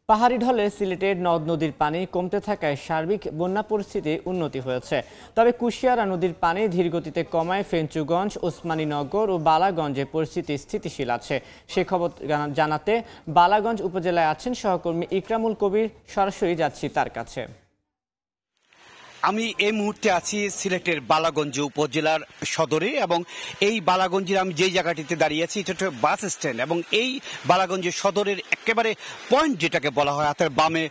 পাহাড়ি ঢলে সিলেটের নদ নদীর পানি কমতে থাকায় সার্বিক বন্যা পরিস্থিতি উন্নতি হয়েছে। তবে কুশিয়ারা নদীর পানি ধীরগতিতে কমায় ফেঞ্চুগঞ্জ, ওসমানীনগর ও বালাগঞ্জে পরিস্থিতি স্থিতিশীল আছে। সে খবর জানাতে বালাগঞ্জ উপজেলায় আছেন সহকর্মী ইকরামুল কবির। সরাসরি যাচ্ছি তার কাছে। আমি এই মুহূর্তে আছি সিলেটের বালাগঞ্জ উপজেলার সদরে, এবং এই বালাগঞ্জের আমি যেই জায়গাটিতে দাঁড়িয়ে আছি এটা হচ্ছে বাস স্ট্যান্ড, এবং এই বালাগঞ্জের সদরের একেবারে পয়েন্ট যেটাকে বলা হয়, হাতের বামে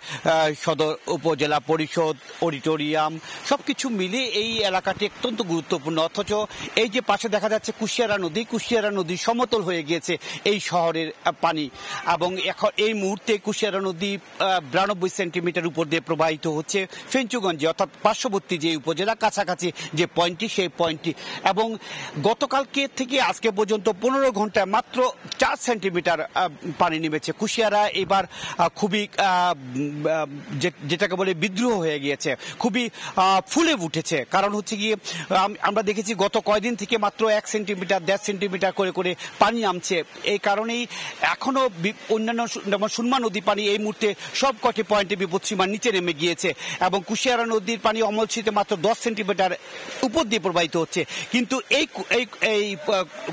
সদর উপজেলা পরিষদ, অডিটোরিয়াম, সবকিছু মিলে এই এলাকাটি অত্যন্ত গুরুত্বপূর্ণ। অথচ এই যে পাশে দেখা যাচ্ছে কুশিয়ারা নদী সমতল হয়ে গিয়েছে এই শহরের পানি, এবং এখন এই মুহূর্তে কুশিয়ারা নদী 92 সেন্টিমিটার উপর দিয়ে প্রবাহিত হচ্ছে ফেঞ্চুগঞ্জে, অর্থাৎ পার্শ্ববর্তী যে উপজেলা কাছাকাছি যে পয়েন্টটি, সেই পয়েন্টটি। এবং গতকালকে থেকে আজকে পর্যন্ত 15 ঘন্টায় মাত্র 4 সেন্টিমিটার পানি নেমেছে। কুশিয়ারা এবার খুবই যেটাকে বলে বিদ্রোহ হয়ে গিয়েছে, খুবই ফুলে উঠেছে। কারণ হচ্ছে গিয়ে আমরা দেখেছি গত কয়দিন থেকে মাত্র 1 সেন্টিমিটার 1.5 সেন্টিমিটার করে করে পানি নামছে। এই কারণেই এখনো অন্যান্য যেমন সুরমা নদী পানি এই মুহূর্তে সব কটি পয়েন্টে বিপদসীমার নিচে নেমে গিয়েছে, এবং কুশিয়ারা নদীর পানি অমলসিতে মাত্র 10 সেন্টিমিটার উপর দিয়ে প্রবাহিত হচ্ছে। কিন্তু এই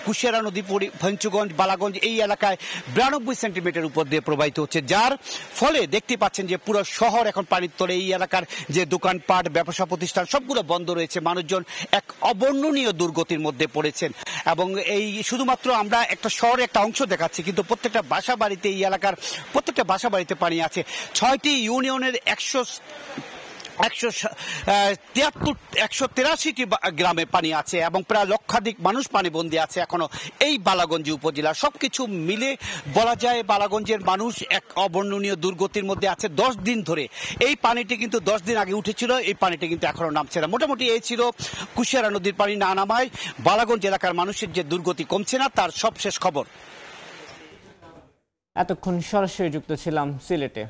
কুশিয়ারা নদী ফেঞ্চুগঞ্জ, বালাগঞ্জ এই এলাকায় 92 সেন্টিমিটার উপর দিয়ে প্রবাহিত হচ্ছে, যার ফলে দেখতে পাচ্ছেন যে পুরো শহর এখন পানির তলে। এই এলাকার যে দোকানপাট, ব্যবসা প্রতিষ্ঠান সবগুলো বন্ধ রয়েছে। মানুষজন এক অবর্ণনীয় দুর্গতির মধ্যে পড়েছেন, এবং এই শুধুমাত্র আমরা একটা শহরের একটা অংশ দেখাচ্ছি, কিন্তু প্রত্যেকটা বাসা বাড়িতে, এই এলাকার প্রত্যেকটা বাসা বাড়িতে পানি আছে। 6টি ইউনিয়নের 183টি গ্রামে পানি আছে, এবং প্রায় লক্ষাধিক মানুষ পানিবন্দী আছে এখনো এই বালাগঞ্জ উপজেলা। সবকিছু মিলে বলা যায় বালাগঞ্জের মানুষ এক অবর্ণনীয় দুর্গতির মধ্যে আছে 10 দিন ধরে। এই পানিটি কিন্তু 10 দিন আগে উঠেছিল, এই পানিটি কিন্তু এখনো নামছে না। মোটামুটি এই ছিল কুশিয়ারা নদীর পানি না নামায় বালাগঞ্জ এলাকার মানুষের যে দুর্গতি কমছে না তার সবশেষ খবর। এতক্ষণ সরাসরি যুক্ত ছিলাম সিলেটে।